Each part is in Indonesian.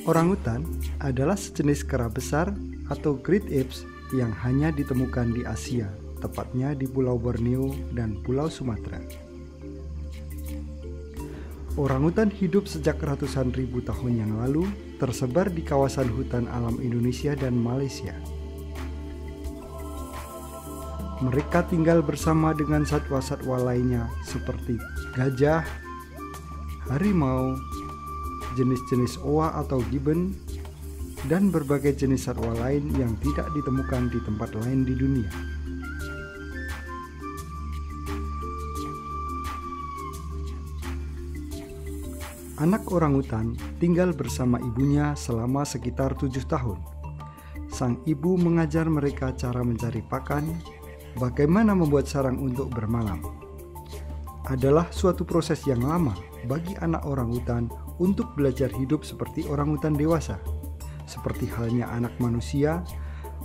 Orangutan adalah sejenis kera besar atau great apes yang hanya ditemukan di Asia, tepatnya di Pulau Borneo dan Pulau Sumatera. Orangutan hidup sejak ratusan ribu tahun yang lalu, tersebar di kawasan hutan alam Indonesia dan Malaysia. Mereka tinggal bersama dengan satwa-satwa lainnya seperti gajah, harimau, jenis-jenis oa atau gibbon, dan berbagai jenis satwa lain yang tidak ditemukan di tempat lain di dunia. Anak orangutan tinggal bersama ibunya selama sekitar 7 tahun. Sang ibu mengajar mereka cara mencari pakan, bagaimana membuat sarang untuk bermalam. Adalah suatu proses yang lama bagi anak orangutan untuk belajar hidup seperti orangutan dewasa. Seperti halnya anak manusia,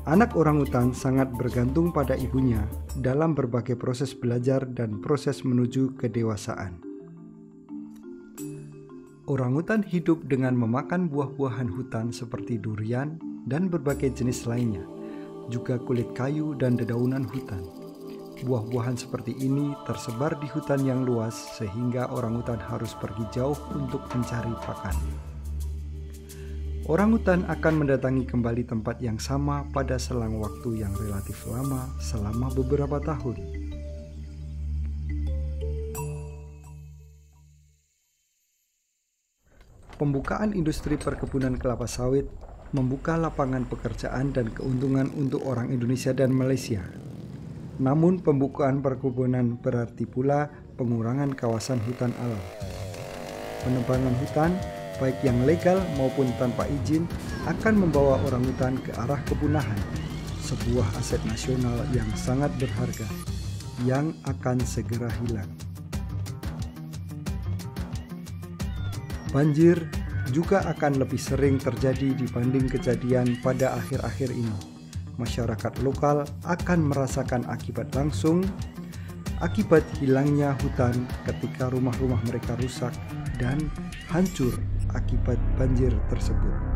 anak orangutan sangat bergantung pada ibunya dalam berbagai proses belajar dan proses menuju kedewasaan. Orangutan hidup dengan memakan buah-buahan hutan seperti durian dan berbagai jenis lainnya, juga kulit kayu dan dedaunan hutan. Buah-buahan seperti ini tersebar di hutan yang luas sehingga orangutan harus pergi jauh untuk mencari pakan. Orangutan akan mendatangi kembali tempat yang sama pada selang waktu yang relatif lama selama beberapa tahun. Pembukaan industri perkebunan kelapa sawit membuka lapangan pekerjaan dan keuntungan untuk orang Indonesia dan Malaysia. Namun pembukaan perkebunan berarti pula pengurangan kawasan hutan alam. Penebangan hutan, baik yang legal maupun tanpa izin, akan membawa orangutan ke arah kepunahan, sebuah aset nasional yang sangat berharga, yang akan segera hilang. Banjir juga akan lebih sering terjadi dibanding kejadian pada akhir-akhir ini. Masyarakat lokal akan merasakan akibat langsung akibat hilangnya hutan ketika rumah-rumah mereka rusak dan hancur akibat banjir tersebut.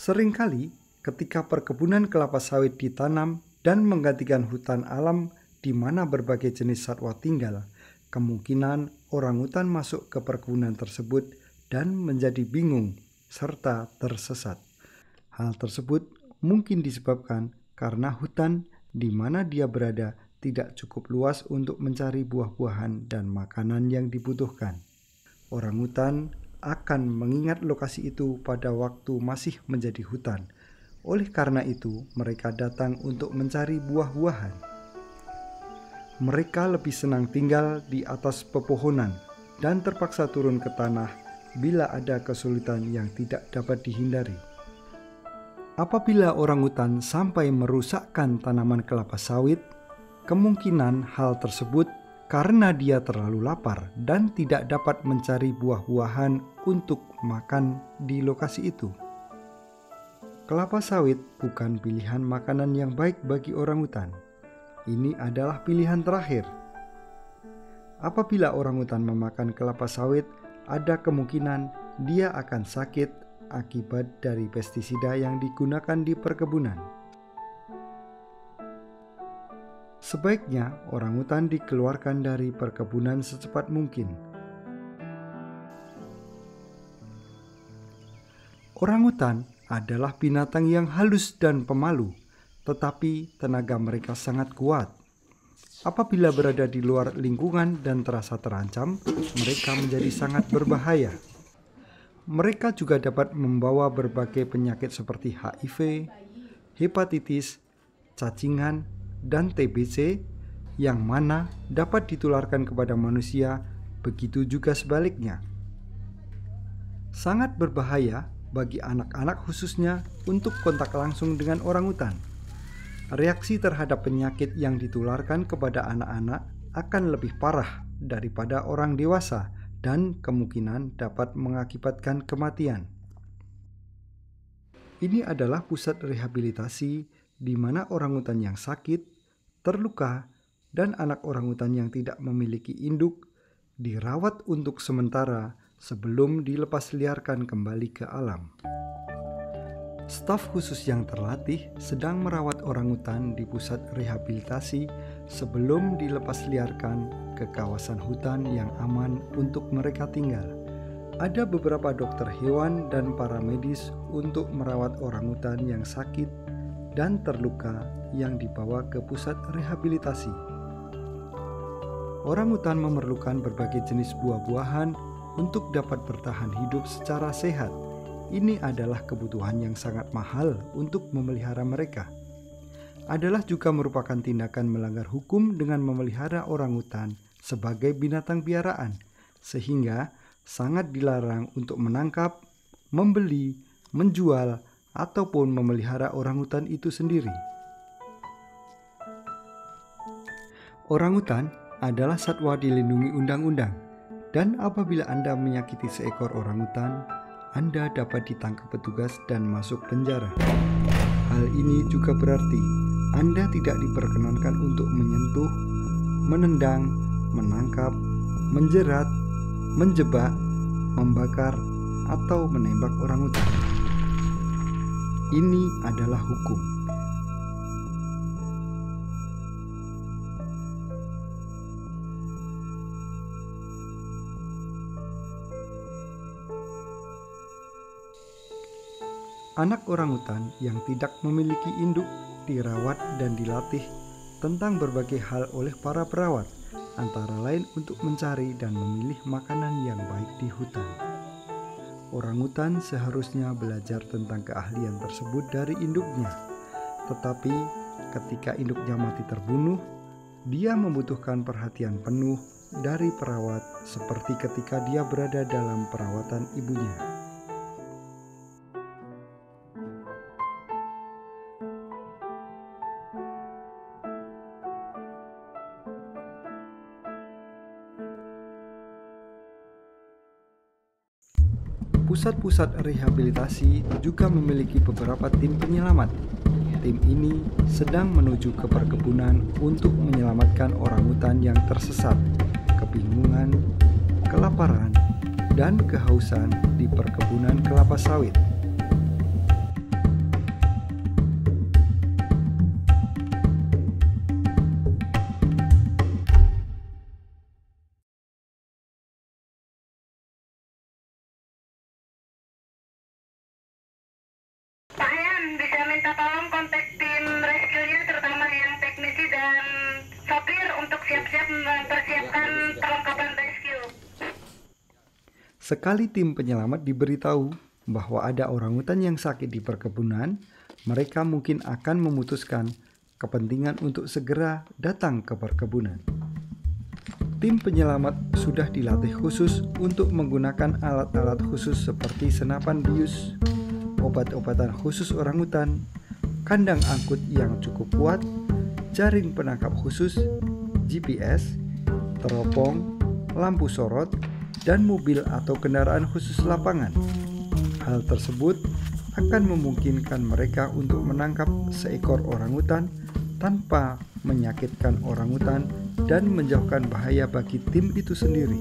Seringkali ketika perkebunan kelapa sawit ditanam dan menggantikan hutan alam di mana berbagai jenis satwa tinggal, kemungkinan orangutan masuk ke perkebunan tersebut dan menjadi bingung serta tersesat. Hal tersebut mungkin disebabkan karena hutan di mana dia berada tidak cukup luas untuk mencari buah-buahan dan makanan yang dibutuhkan. Orangutan akan mengingat lokasi itu pada waktu masih menjadi hutan. Oleh karena itu, mereka datang untuk mencari buah-buahan. Mereka lebih senang tinggal di atas pepohonan dan terpaksa turun ke tanah bila ada kesulitan yang tidak dapat dihindari. Apabila orangutan sampai merusakkan tanaman kelapa sawit, kemungkinan hal tersebut karena dia terlalu lapar dan tidak dapat mencari buah-buahan untuk makan di lokasi itu. Kelapa sawit bukan pilihan makanan yang baik bagi orangutan. Ini adalah pilihan terakhir. Apabila orangutan memakan kelapa sawit, ada kemungkinan dia akan sakit akibat dari pestisida yang digunakan di perkebunan. Sebaiknya orangutan dikeluarkan dari perkebunan secepat mungkin. Orangutan adalah binatang yang halus dan pemalu, tetapi tenaga mereka sangat kuat. Apabila berada di luar lingkungan dan terasa terancam, mereka menjadi sangat berbahaya. Mereka juga dapat membawa berbagai penyakit seperti HIV, hepatitis, cacingan, dan TBC, yang mana dapat ditularkan kepada manusia, begitu juga sebaliknya. Sangat berbahaya bagi anak-anak khususnya untuk kontak langsung dengan orangutan. Reaksi terhadap penyakit yang ditularkan kepada anak-anak akan lebih parah daripada orang dewasa dan kemungkinan dapat mengakibatkan kematian. Ini adalah pusat rehabilitasi di mana orangutan yang sakit, terluka, dan anak orangutan yang tidak memiliki induk dirawat untuk sementara sebelum dilepas liarkan kembali ke alam. Staf khusus yang terlatih sedang merawat orangutan di pusat rehabilitasi sebelum dilepas liarkan ke kawasan hutan yang aman untuk mereka tinggal. Ada beberapa dokter hewan dan para medis untuk merawat orangutan yang sakit dan terluka yang dibawa ke pusat rehabilitasi. Orangutan memerlukan berbagai jenis buah-buahan untuk dapat bertahan hidup secara sehat. Ini adalah kebutuhan yang sangat mahal untuk memelihara mereka. Adalah juga merupakan tindakan melanggar hukum dengan memelihara orangutan sebagai binatang piaraan, sehingga sangat dilarang untuk menangkap, membeli, menjual, ataupun memelihara orangutan itu sendiri. Orangutan adalah satwa dilindungi undang-undang, dan apabila Anda menyakiti seekor orangutan, Anda dapat ditangkap petugas dan masuk penjara. Hal ini juga berarti Anda tidak diperkenankan untuk menyentuh, menendang, menangkap, menjerat, menjebak, membakar, atau menembak orangutan. Ini adalah hukum. Anak orangutan yang tidak memiliki induk dirawat dan dilatih tentang berbagai hal oleh para perawat, antara lain untuk mencari dan memilih makanan yang baik di hutan. Orangutan seharusnya belajar tentang keahlian tersebut dari induknya, tetapi ketika induknya mati terbunuh, dia membutuhkan perhatian penuh dari perawat seperti ketika dia berada dalam perawatan ibunya. Pusat-pusat rehabilitasi juga memiliki beberapa tim penyelamat. Tim ini sedang menuju ke perkebunan untuk menyelamatkan orangutan yang tersesat, kebingungan, kelaparan, dan kehausan di perkebunan kelapa sawit. tolong kontak tim rescue-nya, terutama yang teknisi dan sopir untuk siap-siap mempersiapkan perlengkapan rescue. Sekali tim penyelamat diberitahu bahwa ada orangutan yang sakit di perkebunan, mereka mungkin akan memutuskan kepentingan untuk segera datang ke perkebunan. Tim penyelamat sudah dilatih khusus untuk menggunakan alat-alat khusus seperti senapan bius, obat-obatan khusus orangutan, kandang angkut yang cukup kuat, jaring penangkap khusus, GPS, teropong, lampu sorot, dan mobil atau kendaraan khusus lapangan. Hal tersebut akan memungkinkan mereka untuk menangkap seekor orangutan tanpa menyakitkan orangutan dan menjauhkan bahaya bagi tim itu sendiri.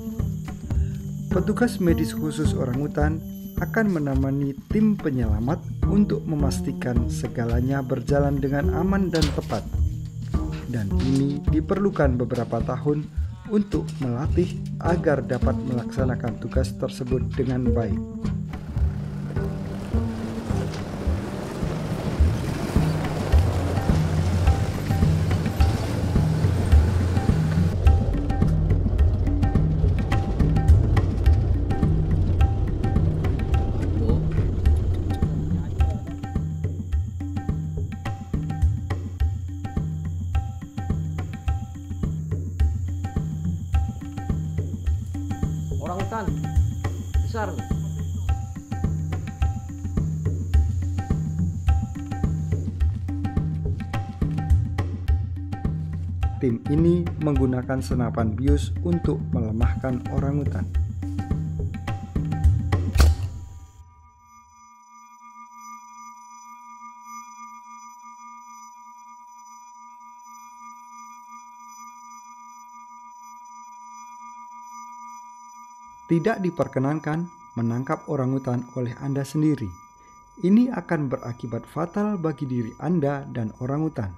Petugas medis khusus orangutan akan menemani tim penyelamat untuk memastikan segalanya berjalan dengan aman dan tepat. Dan ini diperlukan beberapa tahun untuk melatih agar dapat melaksanakan tugas tersebut dengan baik. Orangutan besar. Tim ini menggunakan senapan bius untuk melemahkan orangutan. Tidak diperkenankan menangkap orangutan oleh Anda sendiri. Ini akan berakibat fatal bagi diri Anda dan orangutan.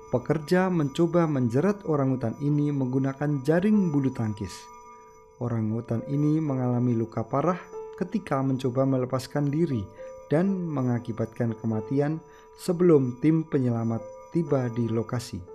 Pekerja mencoba menjerat orangutan ini menggunakan jaring bulu tangkis. Orangutan ini mengalami luka parah ketika mencoba melepaskan diri dan mengakibatkan kematian sebelum tim penyelamat tiba di lokasi. Tim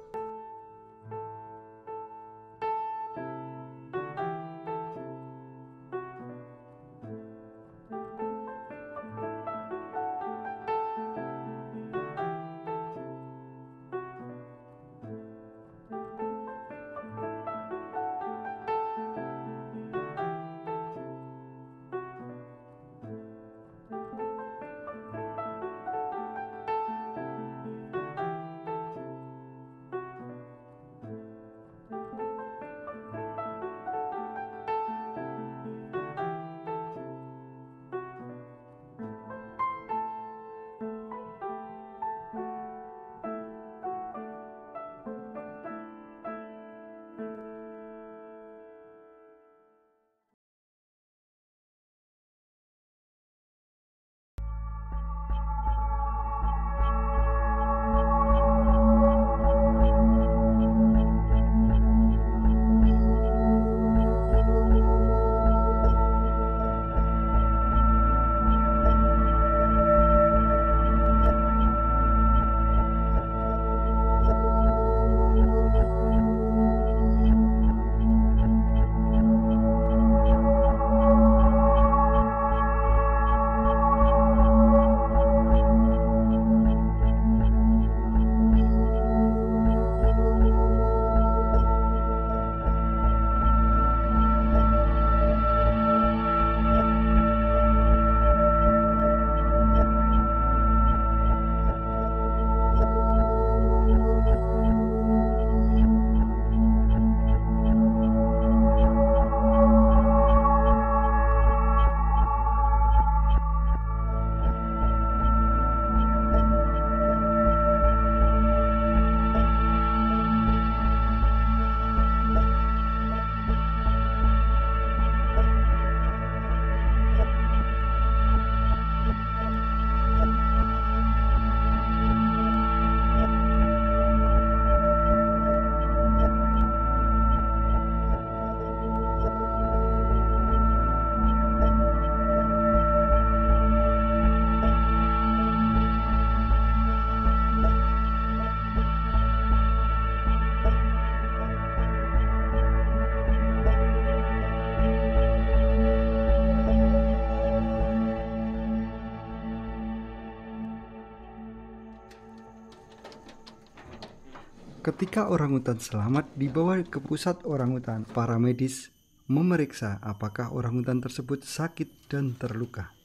Ketika orangutan selamat dibawa ke pusat orangutan, para medis memeriksa apakah orangutan tersebut sakit dan terluka.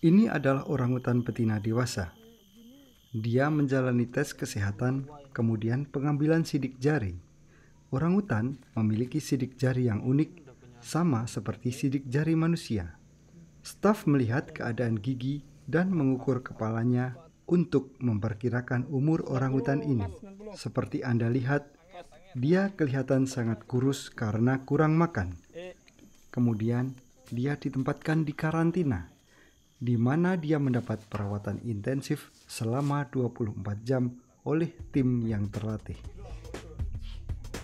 Ini adalah orangutan betina dewasa. Dia menjalani tes kesehatan, kemudian pengambilan sidik jari. Orangutan memiliki sidik jari yang unik, sama seperti sidik jari manusia. Staf melihat keadaan gigi dan mengukur kepalanya untuk memperkirakan umur orangutan ini. Seperti Anda lihat, dia kelihatan sangat kurus karena kurang makan. Kemudian dia ditempatkan di karantina, di mana dia mendapat perawatan intensif selama 24 jam oleh tim yang terlatih.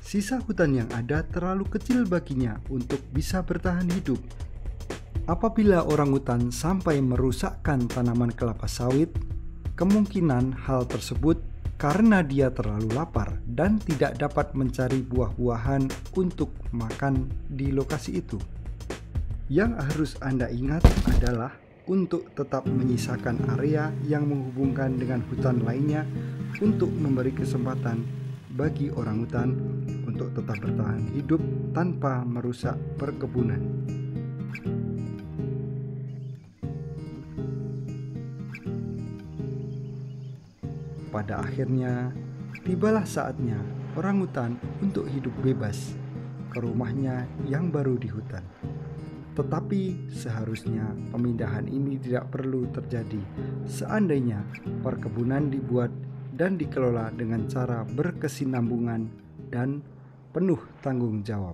Sisa hutan yang ada terlalu kecil baginya untuk bisa bertahan hidup. Apabila orangutan sampai merusakkan tanaman kelapa sawit, kemungkinan hal tersebut karena dia terlalu lapar dan tidak dapat mencari buah-buahan untuk makan di lokasi itu. Yang harus Anda ingat adalah untuk tetap menyisakan area yang menghubungkan dengan hutan lainnya untuk memberi kesempatan bagi orangutan untuk tetap bertahan hidup tanpa merusak perkebunan. Pada akhirnya, tibalah saatnya orangutan untuk hidup bebas ke rumahnya yang baru di hutan. Tetapi seharusnya pemindahan ini tidak perlu terjadi seandainya perkebunan dibuat dan dikelola dengan cara berkesinambungan dan penuh tanggung jawab.